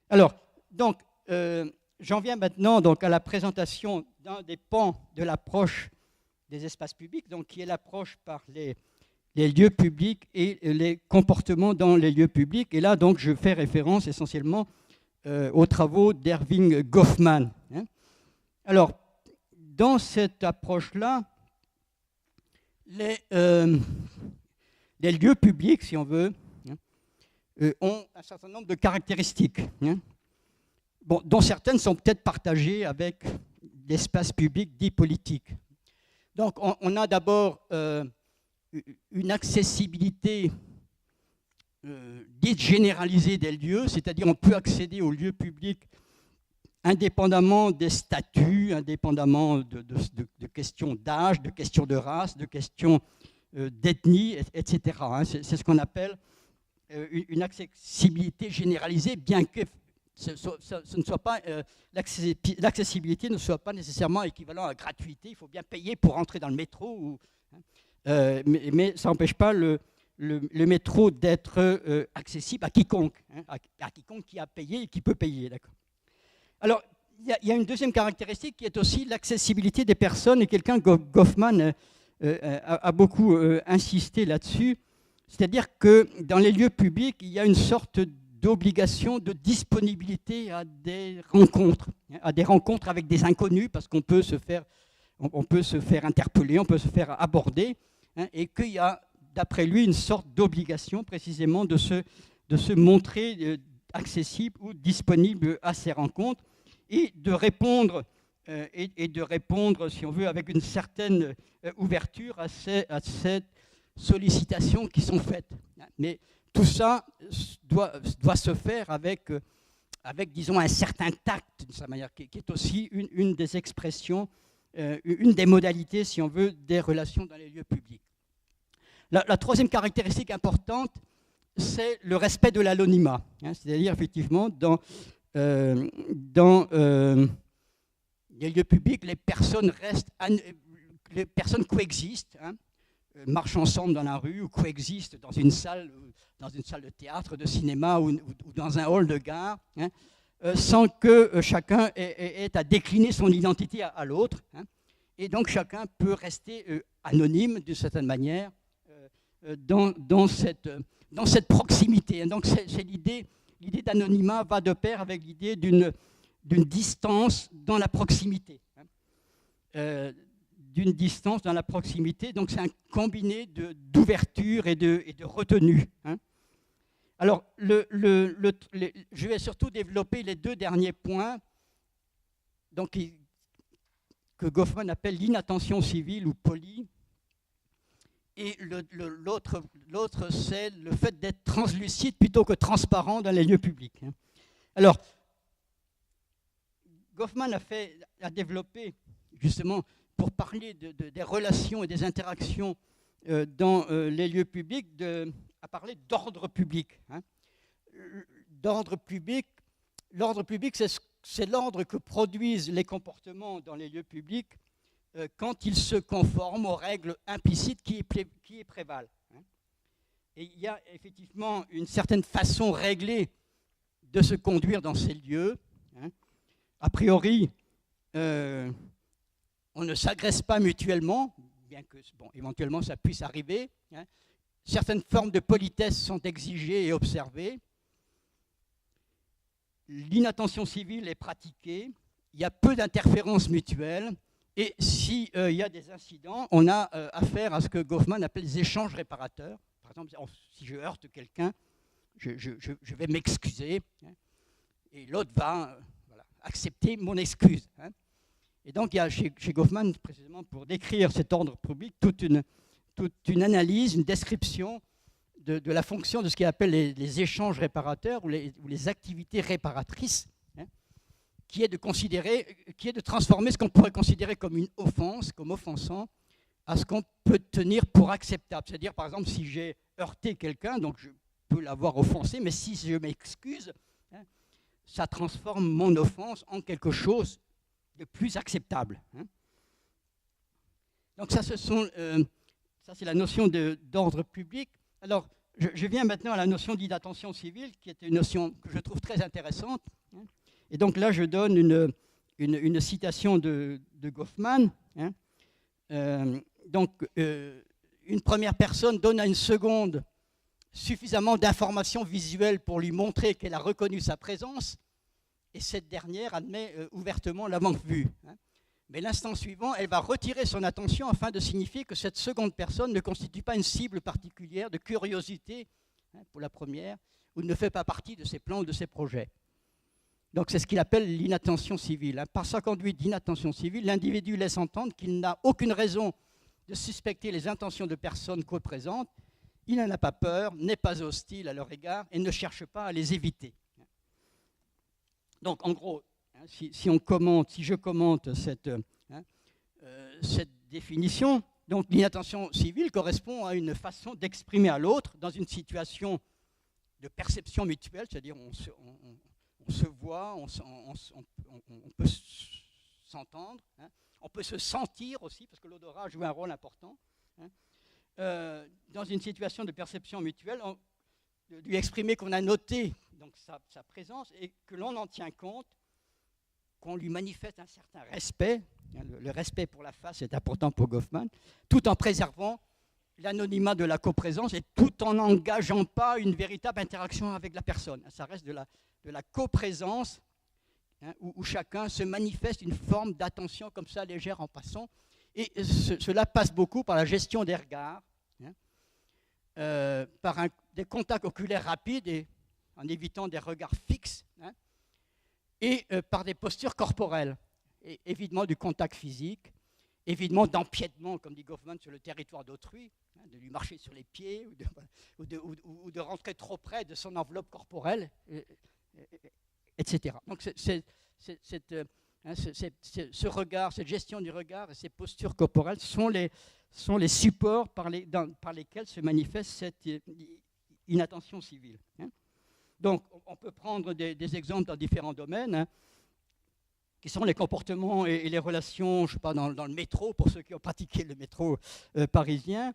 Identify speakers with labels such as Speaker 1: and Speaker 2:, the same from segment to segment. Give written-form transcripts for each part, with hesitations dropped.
Speaker 1: Alors, donc, j'en viens maintenant donc, à la présentation d'un des pans de l'approche des espaces publics, donc, qui est l'approche par les lieux publics et les comportements dans les lieux publics. Et là, donc, je fais référence essentiellement aux travaux d'Erving Goffman. Hein. Alors, dans cette approche-là, les lieux publics, si on veut, ont un certain nombre de caractéristiques, bon, dont certaines sont peut-être partagées avec l'espace public dit politique. Donc, on a d'abord une accessibilité dite généralisée des lieux, c'est-à-dire on peut accéder aux lieux publics indépendamment des statuts, indépendamment de questions d'âge, de questions de race, de questions d'ethnie, etc. C'est ce qu'on appelle une accessibilité généralisée, bien que ce ne soit pas, l'accessibilité ne soit pas nécessairement équivalent à gratuité. Il faut bien payer pour entrer dans le métro, mais ça n'empêche pas le métro d'être accessible à quiconque, à quiconque qui a payé et qui peut payer. D'accord. Alors, il y a une deuxième caractéristique qui est aussi l'accessibilité des personnes, et Goffman a beaucoup insisté là-dessus, c'est-à-dire que dans les lieux publics, il y a une sorte d'obligation de disponibilité à des rencontres avec des inconnus, parce qu'on peut se faire interpeller, on peut se faire aborder, et qu'il y a, d'après lui, une sorte d'obligation précisément de se montrer accessible ou disponible à ces rencontres, et de répondre, si on veut, avec une certaine ouverture à ces sollicitations qui sont faites. Mais tout ça doit se faire avec, disons, un certain tact, de sa manière, qui est aussi une des expressions, une des modalités, si on veut, des relations dans les lieux publics. La troisième caractéristique importante, c'est le respect de l'anonymat. C'est-à-dire, effectivement, dans les lieux publics, les personnes coexistent, marchent ensemble dans la rue ou coexistent dans une salle de théâtre, de cinéma ou dans un hall de gare, sans que chacun ait à décliner son identité à l'autre. Et donc chacun peut rester anonyme d'une certaine manière dans cette proximité. Donc c'est l'idée d'anonymat va de pair avec l'idée d'une distance dans la proximité. D'une distance dans la proximité, donc c'est un combiné d'ouverture et de retenue. Alors, je vais surtout développer les deux derniers points, donc, que Goffman appelle l'inattention civile ou polie, et l'autre, c'est le fait d'être translucide plutôt que transparent dans les lieux publics. Alors, Goffman a développé, justement, pour parler des relations et des interactions dans les lieux publics, à parler d'ordre public. D'ordre public, l'ordre public, c'est l'ordre que produisent les comportements dans les lieux publics quand ils se conforment aux règles implicites qui prévalent. Et il y a effectivement une certaine façon réglée de se conduire dans ces lieux. A priori, on ne s'agresse pas mutuellement, bien que, bon, éventuellement, ça puisse arriver. Certaines formes de politesse sont exigées et observées. L'inattention civile est pratiquée. Il y a peu d'interférences mutuelles. Et s'il y a des incidents, on a affaire à ce que Goffman appelle les échanges réparateurs. Par exemple, si je heurte quelqu'un, je vais m'excuser. Et l'autre va accepter mon excuse. Et donc, il y a chez Goffman, précisément pour décrire cet ordre public, toute une analyse, une description de la fonction de ce qu'il appelle les échanges réparateurs ou les activités réparatrices, qui est de transformer ce qu'on pourrait considérer comme une offense, comme offensant, à ce qu'on peut tenir pour acceptable. C'est-à-dire, par exemple, si j'ai heurté quelqu'un, donc je peux l'avoir offensé, mais si je m'excuse, ça transforme mon offense en quelque chose de plus acceptable. Donc ça, c'est la notion d'ordre public. Alors, je viens maintenant à la notion d'inattention civile, qui est une notion que je trouve très intéressante, Et donc là, je donne une citation de Goffman. Hein. Une première personne donne à une seconde suffisamment d'informations visuelles pour lui montrer qu'elle a reconnu sa présence, et cette dernière admet ouvertement l'avoir vue. Hein. Mais l'instant suivant, elle va retirer son attention afin de signifier que cette seconde personne ne constitue pas une cible particulière de curiosité, hein, pour la première, ou ne fait pas partie de ses plans ou de ses projets. Donc c'est ce qu'il appelle l'inattention civile. Hein. Par sa conduite d'inattention civile, l'individu laisse entendre qu'il n'a aucune raison de suspecter les intentions de personnes co-présentes. Il n'en a pas peur, n'est pas hostile à leur égard et ne cherche pas à les éviter. Donc en gros, si je commente cette définition, donc l'inattention civile correspond à une façon d'exprimer à l'autre dans une situation de perception mutuelle, c'est-à-dire on se voit, on peut s'entendre, hein, on peut se sentir aussi, parce que l'odorat joue un rôle important, hein, dans une situation de perception mutuelle, de lui exprimer qu'on a noté donc, sa présence et que l'on en tient compte, qu'on lui manifeste un certain respect. Le respect pour la face est important pour Goffman, tout en préservant l'anonymat de la coprésence et tout en n'engageant pas une véritable interaction avec la personne. Ça reste de la coprésence, hein, où chacun se manifeste une forme d'attention comme ça, légère en passant. Et cela passe beaucoup par la gestion des regards, hein, par des contacts oculaires rapides et en évitant des regards fixes, hein, et par des postures corporelles, et évidemment du contact physique, évidemment d'empiètement, comme dit Goffman, sur le territoire d'autrui, hein, de lui marcher sur les pieds ou de rentrer trop près de son enveloppe corporelle, etc. Donc ce regard, cette gestion du regard et ces postures corporelles sont les supports par lesquels se manifeste cette inattention civile. Hein. Donc, on peut prendre des exemples dans différents domaines, hein, qui sont les comportements et les relations, je ne sais pas, dans le métro, pour ceux qui ont pratiqué le métro parisien,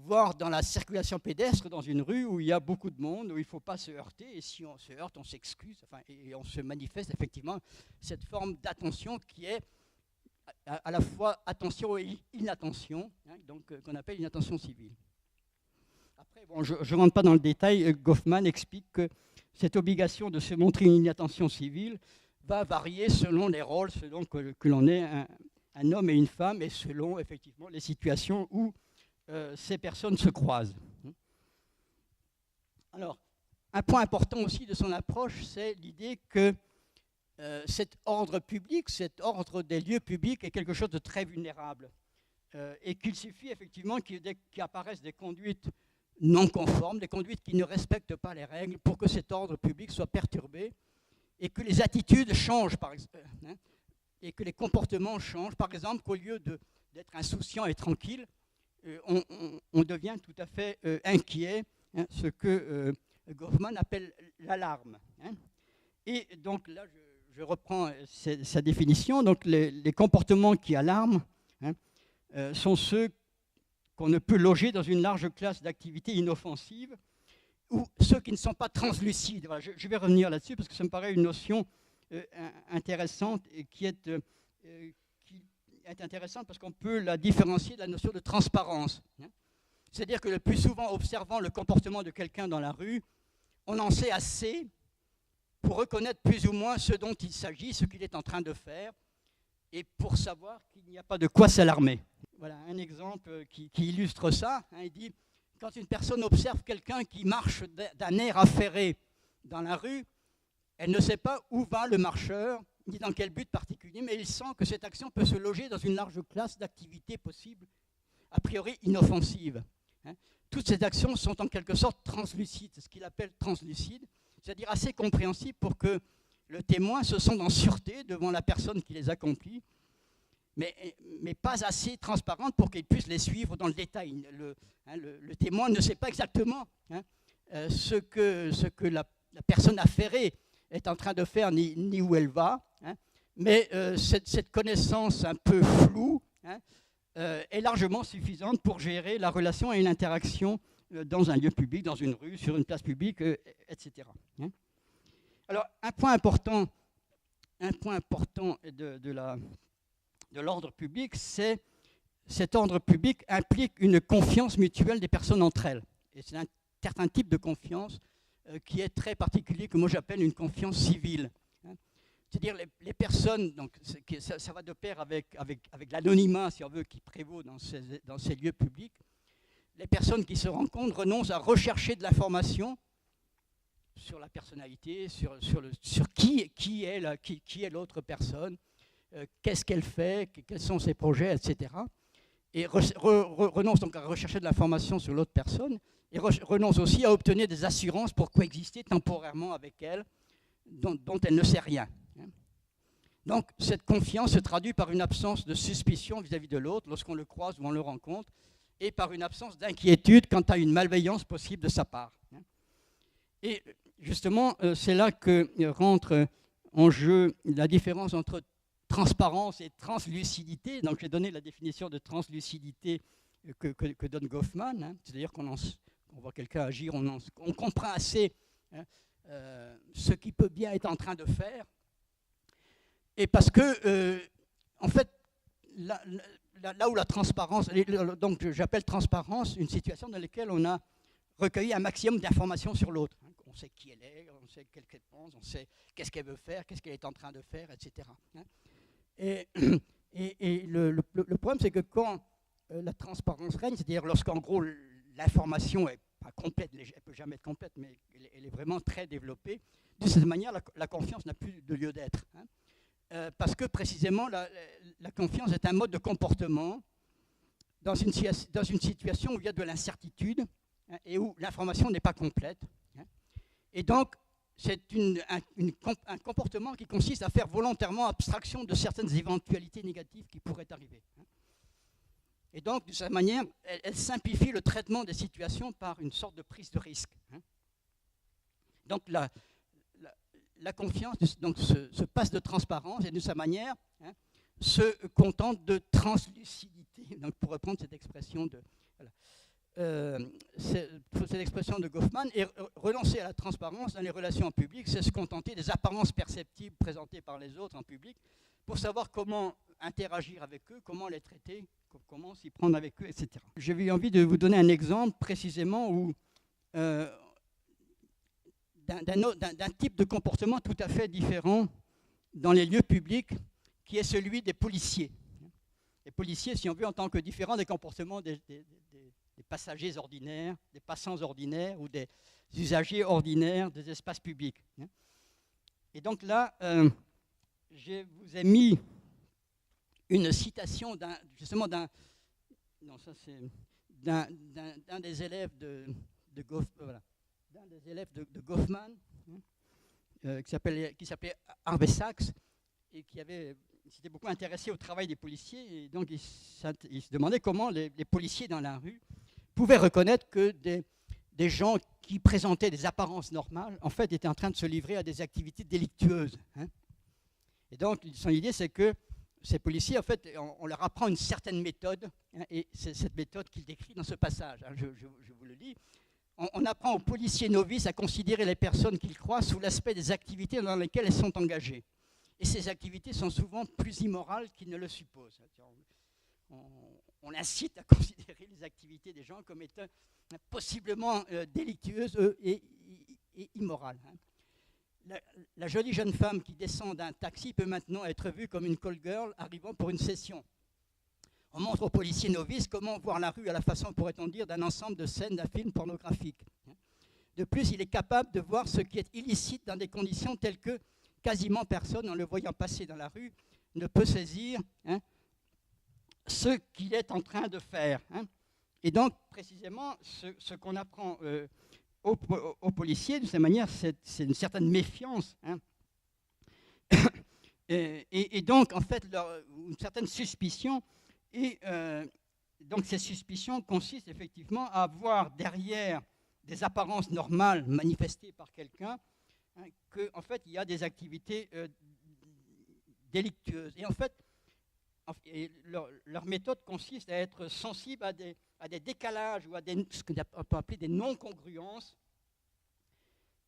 Speaker 1: voire dans la circulation pédestre dans une rue où il y a beaucoup de monde, où il ne faut pas se heurter, et si on se heurte, on s'excuse, enfin, et on se manifeste effectivement cette forme d'attention qui est à la fois attention et inattention, hein, donc qu'on appelle inattention civile. Après, bon, je ne rentre pas dans le détail, Goffman explique que cette obligation de se montrer une inattention civile va varier selon les rôles, selon que l'on est un homme et une femme, et selon effectivement les situations où ces personnes se croisent. Alors, un point important aussi de son approche, c'est l'idée que cet ordre public, cet ordre des lieux publics est quelque chose de très vulnérable, et qu'il suffit effectivement qu'apparaissent des conduites non conformes, des conduites qui ne respectent pas les règles pour que cet ordre public soit perturbé et que les attitudes changent, hein, et que les comportements changent. Par exemple, qu'au lieu d'être insouciant et tranquille, on devient tout à fait inquiet, hein, ce que Goffman appelle l'alarme. Hein. Et donc là, je reprends sa définition. Donc les comportements qui alarment, hein, sont ceux qu'on ne peut loger dans une large classe d'activités inoffensives, ou ceux qui ne sont pas translucides. Voilà, je vais revenir là-dessus parce que ça me paraît une notion intéressante et qui est intéressante parce qu'on peut la différencier de la notion de transparence. Hein. C'est-à-dire que le plus souvent, observant le comportement de quelqu'un dans la rue, on en sait assez pour reconnaître plus ou moins ce dont il s'agit, ce qu'il est en train de faire, et pour savoir qu'il n'y a pas de quoi s'alarmer. Voilà un exemple qui illustre ça. Hein, il dit, quand une personne observe quelqu'un qui marche d'un air affairé dans la rue, elle ne sait pas où va le marcheur, ni dans quel but particulier, mais il sent que cette action peut se loger dans une large classe d'activités possibles, a priori inoffensives. Hein. Toutes ces actions sont en quelque sorte translucides, c'est ce qu'il appelle translucides, c'est-à-dire assez compréhensibles pour que le témoin se sente en sûreté devant la personne qui les accomplit, mais pas assez transparente pour qu'il puisse les suivre dans le détail. Le témoin ne sait pas exactement, hein, ce que la personne affairée est en train de faire, ni où elle va, hein, mais cette connaissance un peu floue, hein, est largement suffisante pour gérer la relation et l'interaction dans un lieu public, dans une rue, sur une place publique, etc. Hein. Alors, un point important de l'ordre public, c'est cet ordre public implique une confiance mutuelle des personnes entre elles. Et c'est un certain type de confiance qui est très particulier, que moi j'appelle une confiance civile. Hein. C'est-à-dire les personnes, donc ça va de pair avec l'anonymat, si on veut, qui prévaut dans ces lieux publics. Les personnes qui se rencontrent renoncent à rechercher de l'information sur la personnalité, sur qui est l'autre personne, qu'est-ce qu'elle fait, quels sont ses projets, etc. Et renonce donc à rechercher de l'information sur l'autre personne, et renonce aussi à obtenir des assurances pour coexister temporairement avec elle, dont elle ne sait rien. Donc cette confiance se traduit par une absence de suspicion vis-à-vis de l'autre lorsqu'on le croise ou on le rencontre, et par une absence d'inquiétude quant à une malveillance possible de sa part. Et justement, c'est là que rentre en jeu la différence entre transparence et translucidité. Donc j'ai donné la définition de translucidité que donne Goffman, hein. C'est-à-dire qu'on voit quelqu'un agir, on comprend assez ce qu'il peut bien être en train de faire. Et parce que, en fait, là où la transparence, donc j'appelle transparence une situation dans laquelle on a recueilli un maximum d'informations sur l'autre. On sait qui elle est, on sait qu'elle pense, on sait qu'est-ce qu'elle veut faire, qu'est-ce qu'elle est en train de faire, etc. Et le problème, c'est que quand la transparence règne, c'est-à-dire lorsqu'en gros l'information est pas complète, elle ne peut jamais être complète, mais elle est vraiment très développée, de cette manière, la confiance n'a plus de lieu d'être. Parce que précisément, la confiance est un mode de comportement dans une situation où il y a de l'incertitude et où l'information n'est pas complète. Et donc, c'est un comportement qui consiste à faire volontairement abstraction de certaines éventualités négatives qui pourraient arriver. Et donc, de cette manière, elle simplifie le traitement des situations par une sorte de prise de risque. Donc, la confiance donc, se passe de transparence et de sa manière se contente de translucidité. Donc, pour reprendre cette expression de... Voilà. Cette expression de Goffman, et renoncer à la transparence dans les relations en public, c'est se contenter des apparences perceptibles présentées par les autres en public pour savoir comment interagir avec eux, comment les traiter, comment s'y prendre avec eux, etc. J'ai eu envie de vous donner un exemple précisément où d'un type de comportement tout à fait différent dans les lieux publics, qui est celui des policiers. Les policiers, si on veut, en tant que différents des comportements des passagers ordinaires, des passants ordinaires ou des usagers ordinaires des espaces publics. Et donc là, je vous ai mis une citation d'un des élèves de Goffman, qui s'appelait Harvey Sachs, et qui s'était beaucoup intéressé au travail des policiers, et donc il se demandait comment les policiers dans la rue pouvaient reconnaître que des gens qui présentaient des apparences normales, en fait, étaient en train de se livrer à des activités délictueuses. Et donc, son idée, c'est que ces policiers, en fait, on leur apprend une certaine méthode, et c'est cette méthode qu'il décrit dans ce passage. Je vous le lis. On apprend aux policiers novices à considérer les personnes qu'ils croient sous l'aspect des activités dans lesquelles elles sont engagées. Et ces activités sont souvent plus immorales qu'ils ne le supposent. On incite à considérer les activités des gens comme étant possiblement délictueuses et immorales. La jolie jeune femme qui descend d'un taxi peut maintenant être vue comme une call girl arrivant pour une session. On montre aux policiers novices comment voir la rue à la façon, pourrait-on dire, d'un ensemble de scènes d'un film pornographique. De plus, il est capable de voir ce qui est illicite dans des conditions telles que quasiment personne, en le voyant passer dans la rue, ne peut saisir ce qu'il est en train de faire. Et donc, précisément, ce qu'on apprend aux policiers, de cette manière, c'est une certaine méfiance. Et donc, en fait, une certaine suspicion. Et donc, ces suspicions consistent effectivement à voir derrière des apparences normales manifestées par quelqu'un, qu'en fait, il y a des activités délictueuses. Et en fait, leur méthode consiste à être sensible à des décalages ou à ce qu'on peut appeler des non-congruences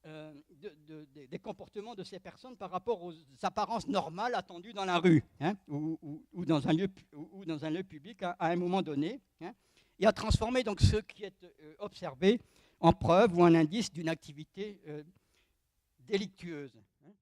Speaker 1: des comportements de ces personnes par rapport aux apparences normales attendues dans la rue, hein, ou dans un lieu public à un moment donné, hein, et à transformer donc ce qui est observé en preuve ou en indice d'une activité délictueuse.